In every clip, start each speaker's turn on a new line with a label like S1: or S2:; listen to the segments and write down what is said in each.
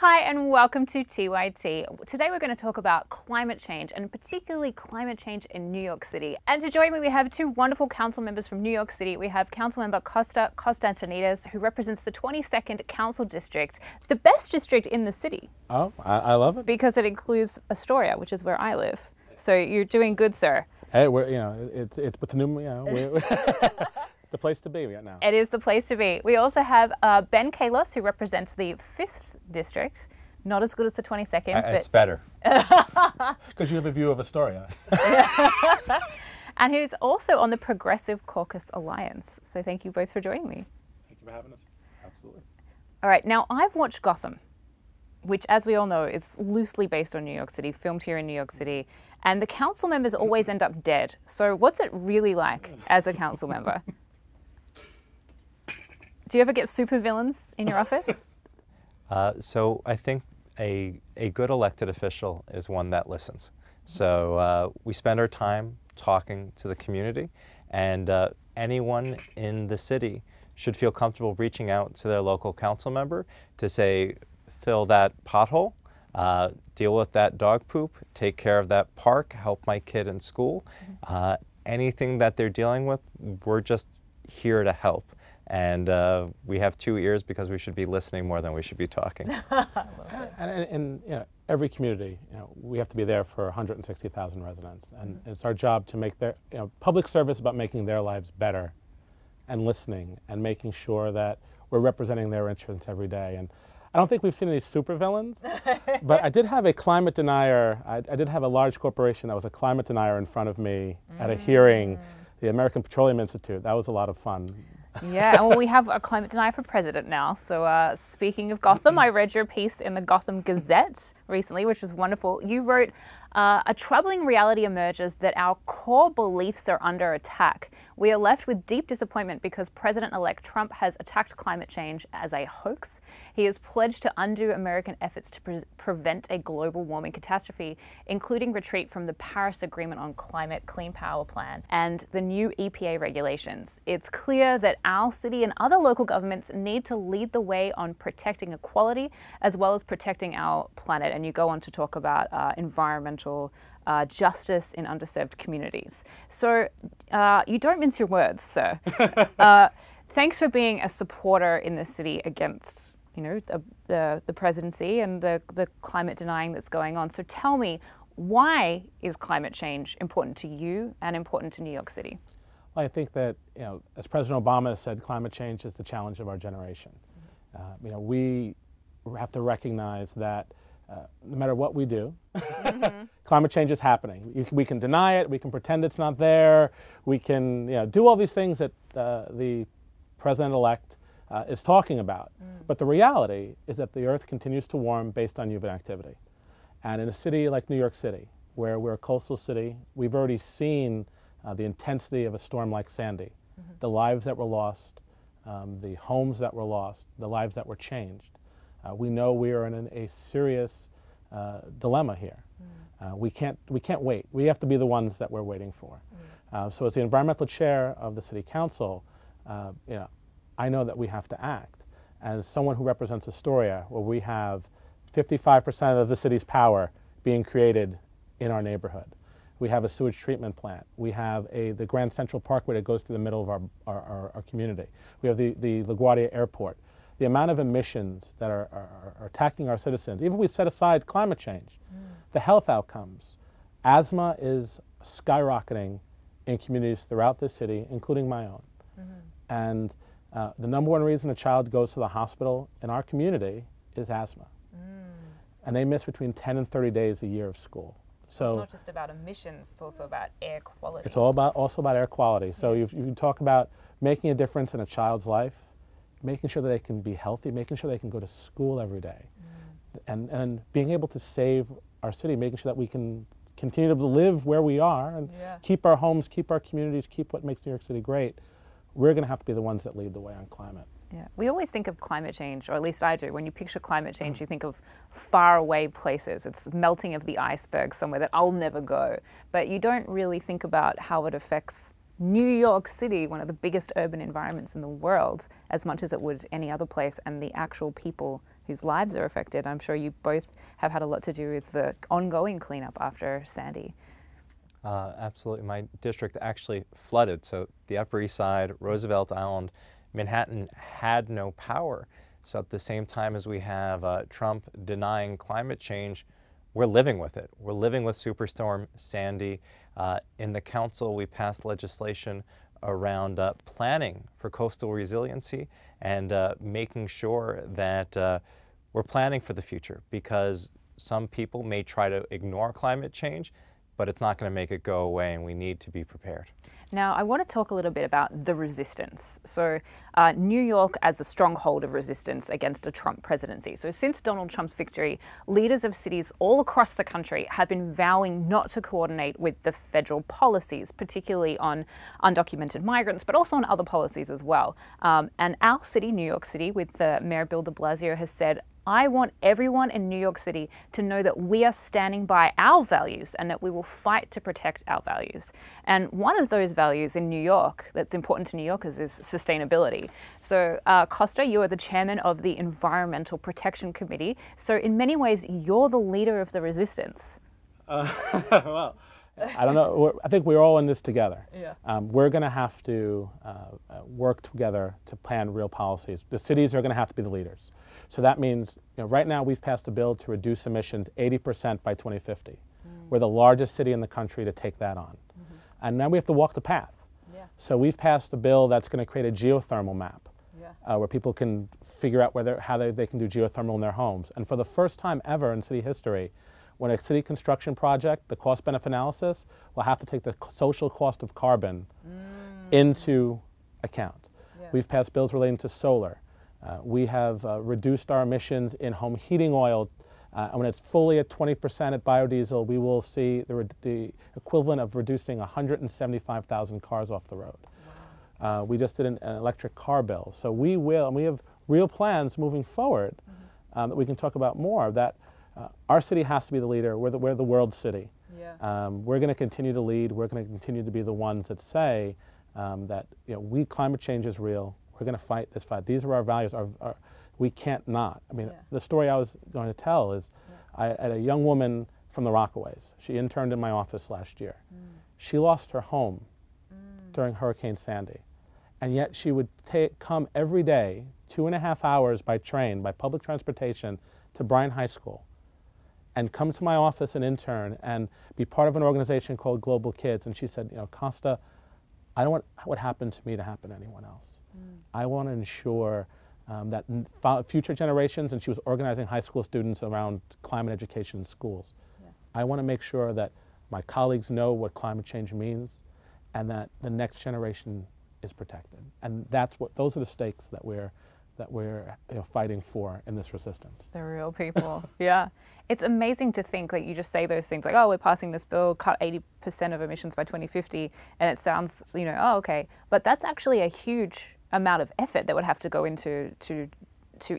S1: Hi and welcome to TYT. Today we're going to talk about climate change and particularly climate change in New York City. And to join me we have two wonderful council members from New York City. We have Councilmember Costa Constantinides, who represents the 22nd Council District, the best district in the city.
S2: Oh, I love it.
S1: Because it includes Astoria, which is where I live. So you're doing good, sir.
S2: Hey, it's with the new, we're the place to be right now.
S1: It is the place to be. We also have Ben Kallos, who represents the 5th District. Not as good as the 22nd, but
S2: it's better. Because you have a view of Astoria.
S1: And who's also on the Progressive Caucus Alliance. So thank you both for joining me.
S2: Thank you for having us. Absolutely.
S1: All right, now I've watched Gotham, which, as we all know, is loosely based on New York City, filmed here in New York City, and the council members always end up dead. So what's it really like as a council member? Do you ever get supervillains in your office?
S3: So I think a good elected official is one that listens. So we spend our time talking to the community, and anyone in the city should feel comfortable reaching out to their local council member to say, fill that pothole, deal with that dog poop, take care of that park, help my kid in school. Anything that they're dealing with, we're just here to help. And we have 2 ears because we should be listening more than we should be talking.
S2: And every community, we have to be there for 160,000 residents, and it's our job to make their public service about making their lives better, and listening and making sure that we're representing their interests every day. And I don't think we've seen any supervillains, but I did have a climate denier. I did have a large corporation that was a climate denier in front of me at a hearing, the American Petroleum Institute. That was a lot of fun.
S1: Yeah, well, we have a climate denier for president now. So speaking of Gotham, I read your piece in the Gotham Gazette recently, which was wonderful. You wrote, a troubling reality emerges that our core beliefs are under attack. We are left with deep disappointment because President-elect Trump has attacked climate change as a hoax. He has pledged to undo American efforts to prevent a global warming catastrophe, including retreat from the Paris Agreement on Climate Clean Power Plan and the new EPA regulations. It's clear that our city and other local governments need to lead the way on protecting equality as well as protecting our planet. And you go on to talk about environmental justice in underserved communities. So you don't mince your words, sir. Thanks for being a supporter in the city against, the presidency and the climate denying that's going on. So tell me, why is climate change important to you and important to New York City?
S2: Well, I think that, as President Obama said, climate change is the challenge of our generation. We have to recognize that no matter what we do, climate change is happening. We can deny it, we can pretend it's not there, we can do all these things that the president-elect is talking about. But the reality is that the Earth continues to warm based on human activity. And in a city like New York City, where we're a coastal city, we've already seen the intensity of a storm like Sandy, the lives that were lost, the homes that were lost, the lives that were changed. We know we are in a serious dilemma here. We can't wait. We have to be the ones that we're waiting for. So as the environmental chair of the City Council, I know that we have to act. As someone who represents Astoria, where we have 55% of the city's power being created in our neighborhood. We have a sewage treatment plant. We have the Grand Central Parkway that goes through the middle of our community. We have the LaGuardia Airport. The amount of emissions that are attacking our citizens, even if we set aside climate change, the health outcomes. Asthma is skyrocketing in communities throughout this city, including my own. And the #1 reason a child goes to the hospital in our community is asthma. And they miss between 10 and 30 days a year of school. So
S1: it's not just about emissions, it's also about air quality.
S2: It's also about air quality. So you talk about making a difference in a child's life, making sure that they can be healthy, making sure they can go to school every day, and being able to save our city, making sure that we can continue to live where we are and keep our homes, keep our communities, keep what makes New York City great. We're going to have to be the ones that lead the way on climate.
S1: Yeah, we always think of climate change, or at least I do. When you picture climate change, you think of faraway places. It's melting of the iceberg somewhere that I'll never go. But you don't really think about how it affects New York City, one of the biggest urban environments in the world, as much as it would any other place, and the actual people whose lives are affected. I'm sure you both have had a lot to do with the ongoing cleanup after Sandy.
S3: Absolutely. My district actually flooded. So the Upper East Side, Roosevelt Island, Manhattan had no power. So at the same time as we have Trump denying climate change, we're living with it. We're living with Superstorm Sandy. In the council, we passed legislation around planning for coastal resiliency and making sure that we're planning for the future, because some people may try to ignore climate change, but it's not going to make it go away, and we need to be prepared.
S1: Now, I want to talk a little bit about the resistance. So, New York as a stronghold of resistance against a Trump presidency. So since Donald Trump's victory, leaders of cities all across the country have been vowing not to coordinate with the federal policies, particularly on undocumented migrants, but also on other policies as well. And our city, New York City, with the Mayor Bill de Blasio, has said, I want everyone in New York City to know that we are standing by our values and that we will fight to protect our values. And one of those values in New York that's important to New Yorkers is sustainability. So Costa, you are the chairman of the Environmental Protection Committee. So in many ways, you're the leader of the resistance.
S2: Well, I don't know. I think we're all in this together.
S1: Yeah.
S2: We're going to have to work together to plan real policies. The cities are going to have to be the leaders. So that means, right now we've passed a bill to reduce emissions 80% by 2050. We're the largest city in the country to take that on. And now we have to walk the path.
S1: Yeah.
S2: So we've passed a bill that's going to create a geothermal map
S1: Yeah.
S2: where people can figure out how they can do geothermal in their homes. And for the first time ever in city history, when a city construction project, the cost-benefit analysis will have to take the social cost of carbon into account.
S1: Yeah.
S2: We've passed bills relating to solar. We have reduced our emissions in home heating oil. And when it's fully at 20% at biodiesel, we will see the equivalent of reducing 175,000 cars off the road. Wow. We just did an electric car bill. So we will, and we have real plans moving forward that we can talk about more, that our city has to be the leader. We're the world city. Yeah. We're going to continue to lead. We're going to continue to be the ones that say that climate change is real. We're going to fight this fight. These are our values. We can't not. I mean,
S1: Yeah.
S2: the story I was going to tell is I had a young woman from the Rockaways. She interned in my office last year. She lost her home during Hurricane Sandy. And yet she would come every day, 2.5 hours by train, by public transportation, to Bryan High School, and come to my office and intern and be part of an organization called Global Kids. And she said, Costa, I don't want what happened to me to happen to anyone else. I want to ensure that future generations, and she was organizing high school students around climate education in schools. Yeah. I want to make sure that my colleagues know what climate change means and that the next generation is protected. And those are the stakes that we're fighting for in this resistance.
S1: The real people. Yeah. It's amazing to think that you just say those things like, oh, we're passing this bill, cut 80% of emissions by 2050, and it sounds, oh, okay. But that's actually a huge amount of effort that would have to go into to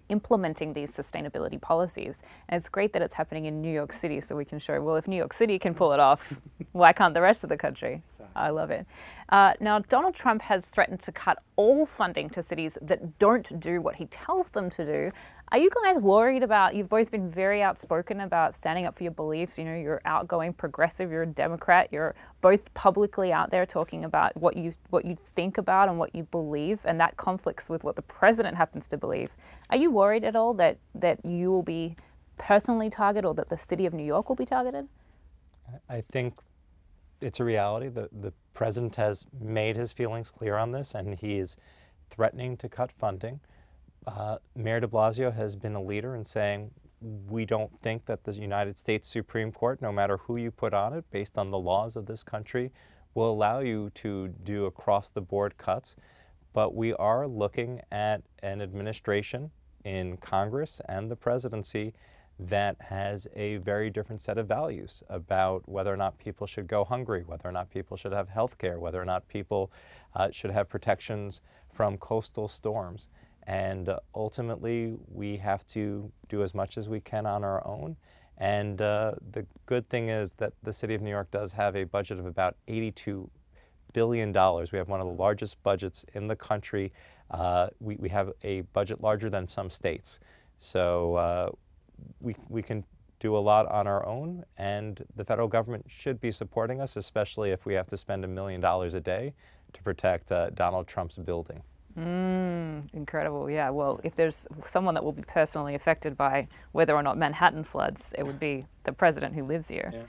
S1: implementing these sustainability policies. And it's great that it's happening in New York City, so we can show, well, if New York City can pull it off, why can't the rest of the country? Exactly. I love it. Now, Donald Trump has threatened to cut all funding to cities that don't do what he tells them to do. Are you guys worried about, you've both been very outspoken about standing up for your beliefs, you're outgoing progressive, you're a Democrat, you're both publicly out there talking about what you think about and what you believe, and that conflicts with what the president happens to believe. Are you worried at all that you will be personally targeted, or that the city of New York will be targeted?
S3: I think it's a reality. The president has made his feelings clear on this, and he is threatening to cut funding. Mayor de Blasio has been a leader in saying, we don't think that the United States Supreme Court, no matter who you put on it, based on the laws of this country, will allow you to do across-the-board cuts. But we are looking at an administration in Congress and the presidency that has a very different set of values about whether or not people should go hungry, whether or not people should have health care, whether or not people should have protections from coastal storms. And ultimately, we have to do as much as we can on our own. And the good thing is that the city of New York does have a budget of about $82 billion. We have one of the largest budgets in the country. We have a budget larger than some states. So we can do a lot on our own, and the federal government should be supporting us, especially if we have to spend $1 million a day to protect Donald Trump's building.
S1: Incredible, yeah. Well, if there's someone that will be personally affected by whether or not Manhattan floods, it would be the president who lives here.
S3: Yeah.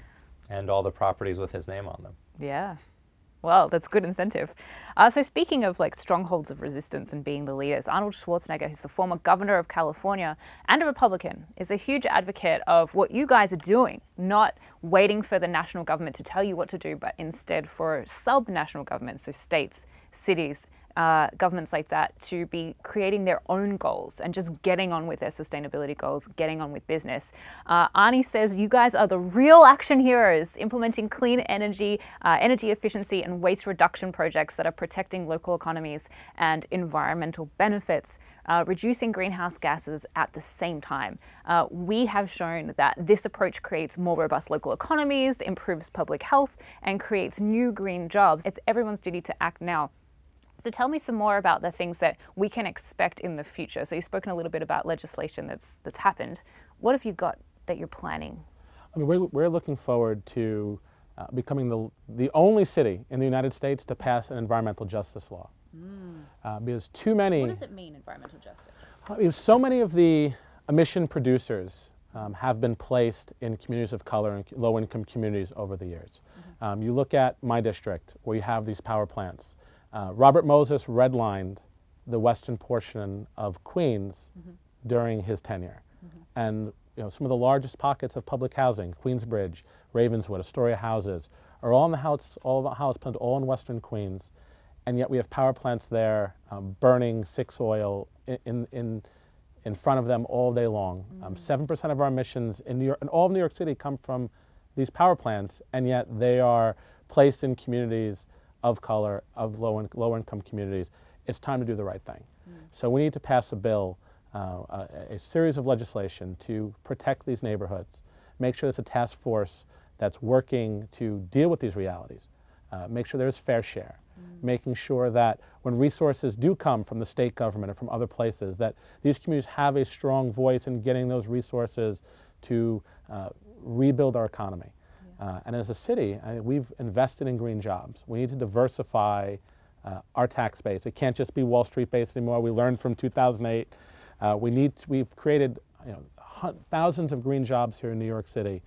S3: And all the properties with his name on them.
S1: Yeah. Well, that's good incentive. So speaking of like strongholds of resistance and being the leaders, Arnold Schwarzenegger, who's the former governor of California and a Republican, is a huge advocate of what you guys are doing, not waiting for the national government to tell you what to do, but instead for sub-national governments, so states, cities, governments like that, to be creating their own goals and just getting on with their sustainability goals, getting on with business. Arnie says you guys are the real action heroes, implementing clean energy, energy efficiency and waste reduction projects that are protecting local economies and environmental benefits, reducing greenhouse gases at the same time. We have shown that this approach creates more robust local economies, improves public health, and creates new green jobs. It's everyone's duty to act now. So tell me some more about the things that we can expect in the future. So you've spoken a little bit about legislation that's happened. What have you got that you're planning?
S2: I mean, we're looking forward to becoming the only city in the United States to pass an environmental justice law. Because too many...
S1: What does it mean, environmental justice?
S2: Because so many of the emission producers have been placed in communities of color and low-income communities over the years. You look at my district, where you have these power plants. Robert Moses redlined the western portion of Queens during his tenure. And some of the largest pockets of public housing, Queensbridge, Ravenswood, Astoria houses, are all in the house plants, all in western Queens. And yet we have power plants there burning 6 oil in front of them all day long. 7% of our emissions in New York, and all of New York City, come from these power plants, and yet they are placed in communities of color, of lower income communities. It's time to do the right thing. So we need to pass a bill, a series of legislation to protect these neighborhoods, make sure there's a task force that's working to deal with these realities, make sure there's fair share, making sure that when resources do come from the state government or from other places, that these communities have a strong voice in getting those resources to rebuild our economy. And as a city, we've invested in green jobs. We need to diversify our tax base. It can't just be Wall Street based anymore. We learned from 2008. We've created thousands of green jobs here in New York City.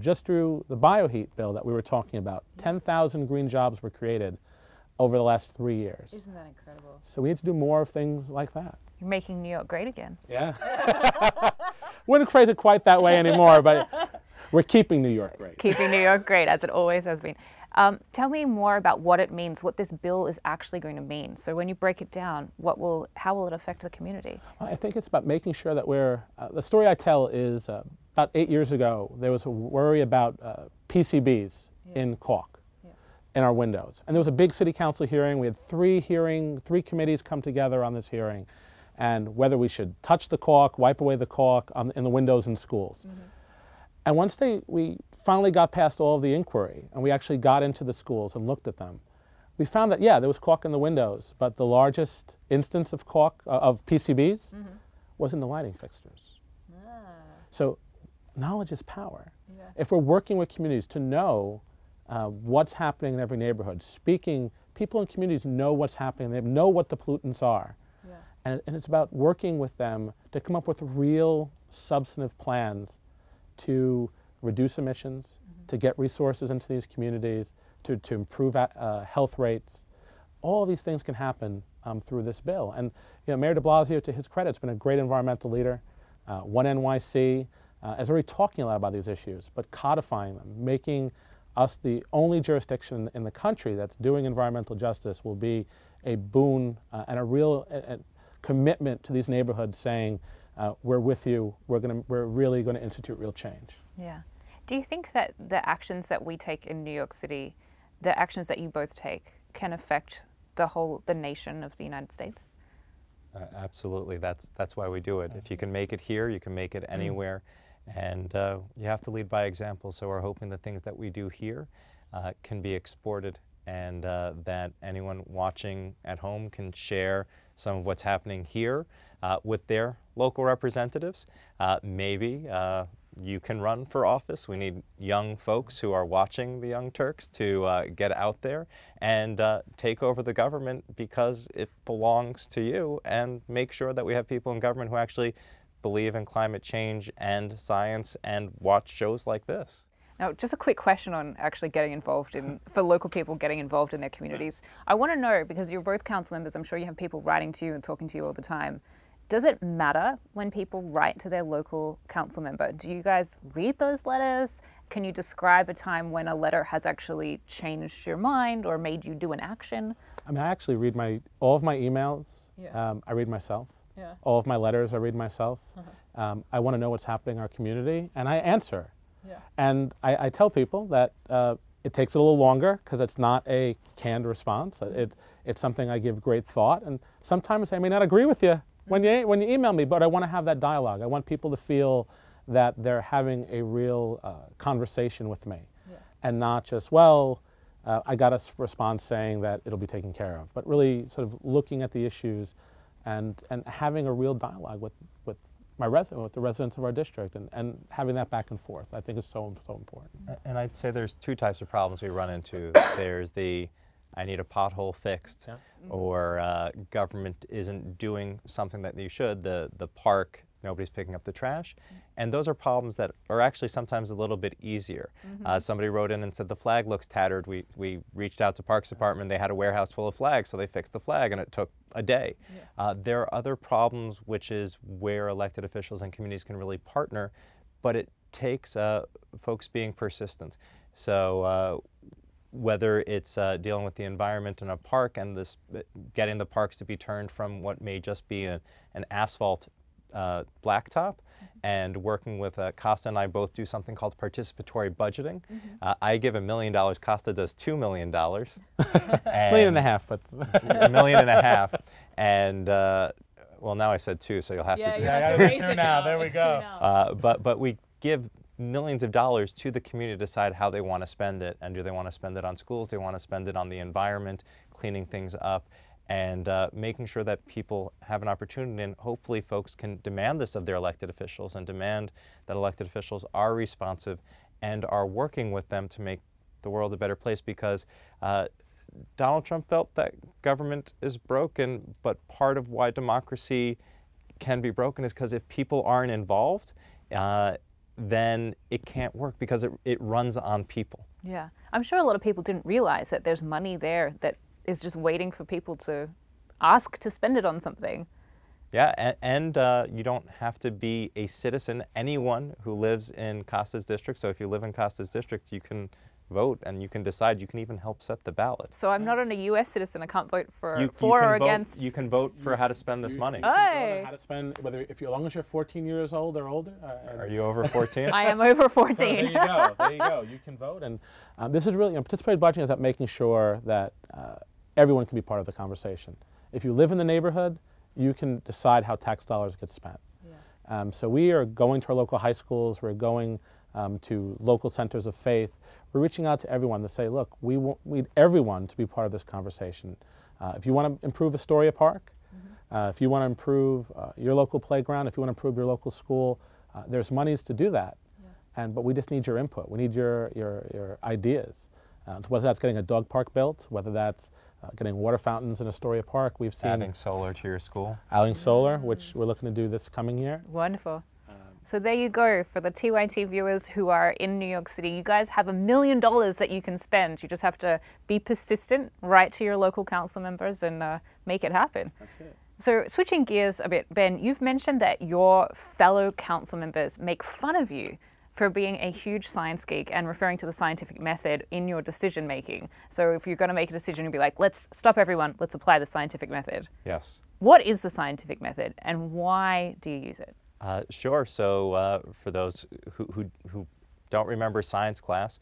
S2: Just through the bioheat bill that we were talking about, 10,000 green jobs were created over the last 3 years.
S1: Isn't that incredible?
S2: So we need to do more of things like that.
S1: You're making New York great again.
S2: Yeah. Wouldn't phrase it quite that way anymore, but we're keeping New York great.
S1: Keeping New York great, as it always has been. Tell me more about what it means, what this bill is actually going to mean. So when you break it down, how will it affect the community?
S2: I think it's about making sure that the story I tell is about 8 years ago, there was a worry about PCBs in caulk in our windows. And there was a big city council hearing. We had three committees come together on this hearing, and whether we should touch the caulk, wipe away the caulk in the windows in schools. And once we finally got past all of the inquiry, and we actually got into the schools and looked at them, we found that, yeah, there was caulk in the windows, but the largest instance of caulk, of PCBs, was in the lighting fixtures. So knowledge is power. If we're working with communities to know what's happening in every neighborhood, people in communities know what's happening, they know what the pollutants are. And it's about working with them to come up with real substantive plans to reduce emissions, to get resources into these communities, to improve health rates. All of these things can happen through this bill. And Mayor de Blasio, to his credit, has been a great environmental leader. One NYC is already talking a lot about these issues, but codifying them, making us the only jurisdiction in the country that's doing environmental justice will be a boon and a real commitment to these neighborhoods, saying, we're with you, we're really going to institute real change.
S1: Yeah. Do you think that the actions that we take in New York City, the actions that you both take, can affect the nation of the United States?
S3: Absolutely. That's why we do it. If you can make it here, you can make it anywhere. And you have to lead by example. So we're hoping the things that we do here can be exported and that anyone watching at home can share some of what's happening here with their local representatives. Maybe you can run for office. We need young folks who are watching the Young Turks to get out there and take over the government because it belongs to you, and make sure that we have people in government who actually believe in climate change and science and watch shows like this.
S1: Now, just a quick question on actually getting involved for local people getting involved in their communities. I want to know, because you're both council members, I'm sure you have people writing to you and talking to you all the time. Does it matter when people write to their local council member? Do you guys read those letters? Can you describe a time when a letter has actually changed your mind or made you do an action?
S2: I mean, I actually read all of my emails.
S1: Yeah.
S2: I read myself.
S1: Yeah.
S2: All of my letters I read myself. I want to know what's happening in our community, and I answer.
S1: Yeah.
S2: And I tell people that it takes a little longer because it's not a canned response. It's something I give great thought, and sometimes I may not agree with you when you email me, but I want to have that dialogue. I want people to feel that they're having a real conversation with me, and not just, well, I got a response saying that it'll be taken care of, but really sort of looking at the issues and having a real dialogue with the residents of our district, and having that back and forth, I think is so important.
S3: And I'd say there's two types of problems we run into. There's the I need a pothole fixed, or government isn't doing something that you should, the park, nobody's picking up the trash. And those are problems that are actually sometimes a little bit easier. Somebody wrote in and said the flag looks tattered. We reached out to Parks Department, they had a warehouse full of flags, so they fixed the flag, and it took a day. There are other problems, which is where elected officials and communities can really partner, but it takes folks being persistent. So whether it's dealing with the environment in a park and getting the parks to be turned from what may just be an asphalt blacktop, and working with Costa and I both do something called participatory budgeting. I give $1 million, Costa does $2 million.
S2: $1.5 million, but
S3: $1.5 million. And well, now I said two, so you'll have to.
S1: Yeah, raise
S2: two
S1: it
S2: now. There we go.
S3: But we give millions of dollars to the community to decide how they want to spend it, and do they want to spend it on schools, do they want to spend it on the environment, cleaning things up, and making sure that people have an opportunity, and hopefully folks can demand this of their elected officials, and demand that elected officials are responsive and are working with them to make the world a better place, because Donald Trump felt that government is broken, but part of why democracy can be broken is because if people aren't involved, then it can't work, because it runs on people.
S1: Yeah, I'm sure a lot of people didn't realize that there's money there that is just waiting for people to ask to spend it on something.
S3: Yeah, and you don't have to be a citizen. Anyone who lives in Costa's district, so if you live in Costa's district, you can vote, and you can decide. You can even help set the ballot.
S1: So I'm not a US citizen. I can't vote for
S3: or
S1: vote, against.
S3: You can vote for how to spend this money.
S2: You can vote on how to spend, as long as you're 14 years old or older.
S3: Are you over 14?
S1: I am over 14.
S2: So there you go. There you go. You can vote, and this is really, participatory budgeting is about making sure that everyone can be part of the conversation. If you live in the neighborhood, you can decide how tax dollars get spent. Yeah. So we are going to our local high schools. We're going to local centers of faith. We're reaching out to everyone to say, look, we need everyone to be part of this conversation. If you want to improve Astoria Park, if you want to improve your local playground, if you want to improve your local school, there's monies to do that. Yeah. But we just need your input. We need your ideas. Whether that's getting a dog park built, whether that's getting water fountains in Astoria Park. We've seen
S3: adding solar to your school.
S2: Adding solar, which we're looking to do this coming year.
S1: Wonderful. So there you go, for the TYT viewers who are in New York City. You guys have $1 million that you can spend. You just have to be persistent, write to your local council members, and make it happen.
S2: That's it.
S1: So switching gears a bit, Ben, you've mentioned that your fellow council members make fun of you for being a huge science geek and referring to the scientific method in your decision making. So if you're going to make a decision, you'll be like, let's stop everyone, let's apply the scientific method.
S3: Yes.
S1: What is the scientific method, and why do you use it?
S3: Sure. So for those who don't remember science class,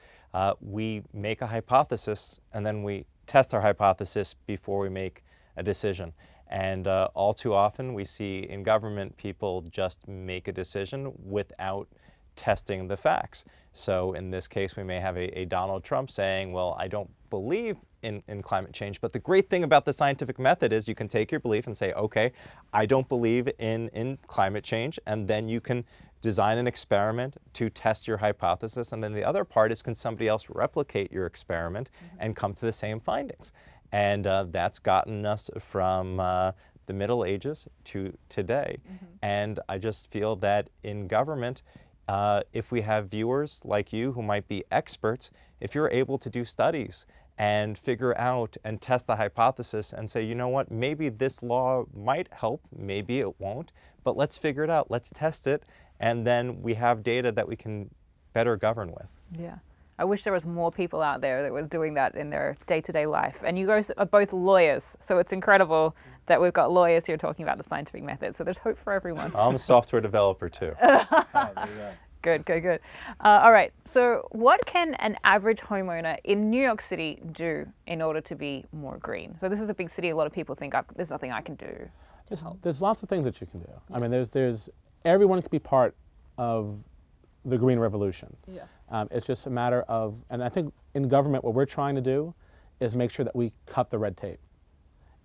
S3: we make a hypothesis, and then we test our hypothesis before we make a decision. And all too often we see in government people just make a decision without testing the facts. So in this case, we may have a Donald Trump saying, well, I don't believe in climate change. But the great thing about the scientific method is you can take your belief and say, okay, I don't believe in climate change, and then you can design an experiment to test your hypothesis. And then the other part is, can somebody else replicate your experiment and come to the same findings? And that's gotten us from the Middle Ages to today. And I just feel that in government, if we have viewers like you who might be experts, if you're able to do studies and figure out and test the hypothesis and say, you know what, maybe this law might help, maybe it won't, but let's figure it out, let's test it, and then we have data that we can better govern with.
S1: Yeah. I wish there was more people out there that were doing that in their day-to-day life. And you guys are both lawyers, so it's incredible that we've got lawyers here talking about the scientific method. So there's hope for everyone.
S3: I'm a software developer too.
S1: Good, good, good. All right, so what can an average homeowner in New York City do in order to be more green? So this is a big city. A lot of people think there's nothing I can do.
S2: There's lots of things that you can do. I mean, everyone can be part of the green revolution.
S1: Yeah.
S2: It's just a matter of, and I think in government what we're trying to do is make sure that we cut the red tape.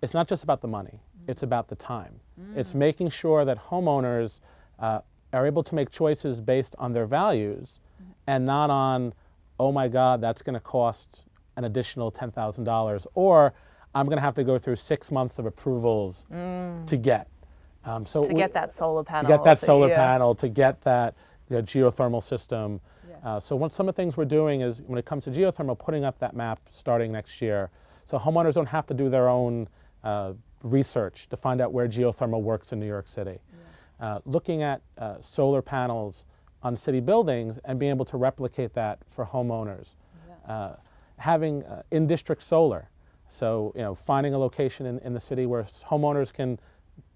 S2: It's not just about the money, it's about the time. It's making sure that homeowners are able to make choices based on their values and not on, oh my God, that's going to cost an additional $10,000, or I'm going to have to go through 6 months of approvals to get.
S1: To get that solar panel.
S2: To get that solar panel, to get that geothermal system. So some of the things we're doing is, when it comes to geothermal, putting up that map starting next year, so homeowners don't have to do their own research to find out where geothermal works in New York City. Looking at solar panels on city buildings and being able to replicate that for homeowners. Having in-district solar, so finding a location in the city where homeowners can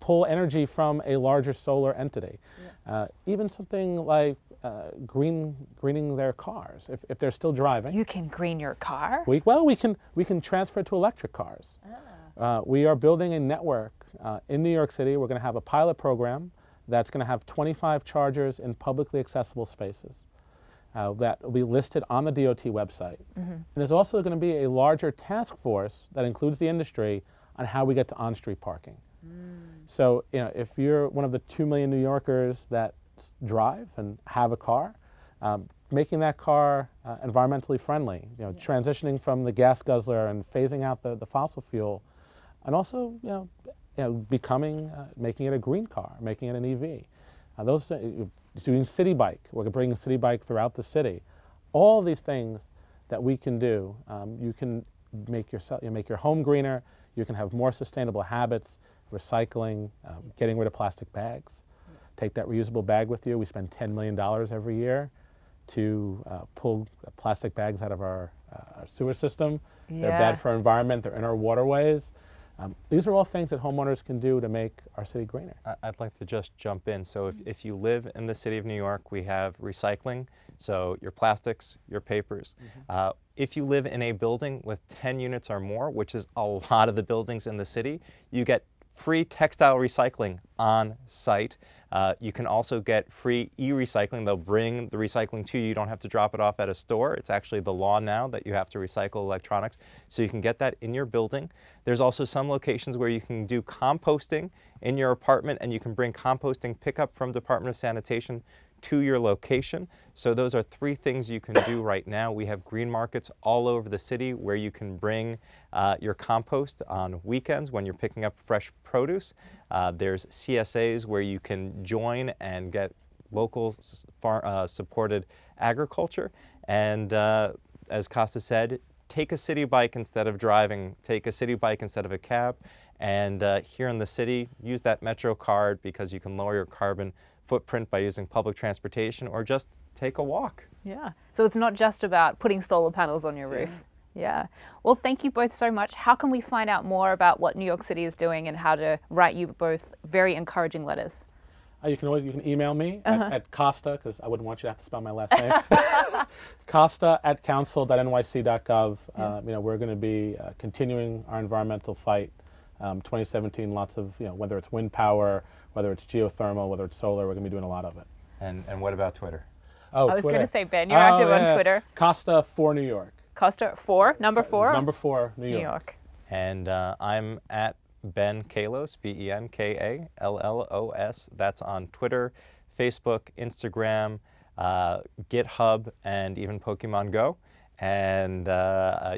S2: pull energy from a larger solar entity. Even something like greening their cars if they're still driving.
S1: You can green your car?
S2: We can transfer to electric cars. We are building a network in New York City. We're going to have a pilot program that's going to have 25 chargers in publicly accessible spaces that will be listed on the DOT website. And there's also going to be a larger task force that includes the industry on how we get to on-street parking. So, if you're one of the 2 million New Yorkers that drive and have a car, making that car environmentally friendly, transitioning from the gas guzzler and phasing out the fossil fuel, and also, making it a green car, making it an EV. Doing city bike, we're bringing city bike throughout the city. All these things that we can do, you can make your home greener. You can have more sustainable habits, recycling, getting rid of plastic bags. Take that reusable bag with you. We spend $10 million every year to pull plastic bags out of our sewer system. They're bad for our environment. They're in our waterways. These are all things that homeowners can do to make our city greener.
S3: I'd like to just jump in. So if you live in the city of New York, we have recycling, so your plastics, your papers. If you live in a building with 10 units or more, which is a lot of the buildings in the city, you get free textile recycling on site. You can also get free e-recycling. They'll bring the recycling to you. You don't have to drop it off at a store. It's actually the law now that you have to recycle electronics. So you can get that in your building. There's also some locations where you can do composting in your apartment, and you can bring composting pickup from Department of Sanitation to your location. So those are 3 things you can do right now. We have green markets all over the city where you can bring your compost on weekends when you're picking up fresh produce. There's CSAs where you can join and get local supported agriculture. And as Costa said, take a city bike instead of driving. Take a city bike instead of a cab. And here in the city, use that Metro card because you can lower your carbon footprint by using public transportation, or just take a walk.
S1: Yeah. So it's not just about putting solar panels on your roof. Yeah. Well, thank you both so much. How can we find out more about what New York City is doing and how to write you both very encouraging letters?
S2: You can email me at Costa, because I wouldn't want you to have to spell my last name. Costa@council.nyc.gov. We're going to be continuing our environmental fight. 2017, lots of, whether it's wind power, whether it's geothermal, whether it's solar, we're going to be doing a lot of it.
S3: And what about Twitter?
S2: Oh,
S1: I was going to say, Ben, you're active on Twitter.
S2: Costa for New York.
S1: Costa, number 4?
S2: Number 4, New York.
S1: New York.
S3: And I'm at Ben Kallos, BenKallos. That's on Twitter, Facebook, Instagram, GitHub, and even Pokemon Go. And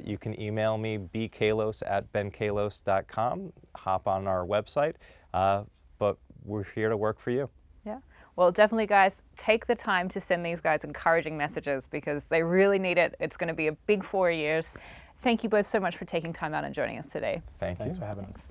S3: you can email me, bkallos@benkallos.com. Hop on our website. But we're here to work for you.
S1: Yeah. Well, definitely, guys, take the time to send these guys encouraging messages because they really need it. It's going to be a big 4 years. Thank you both so much for taking time out and joining us today.
S3: Thanks
S2: for having us.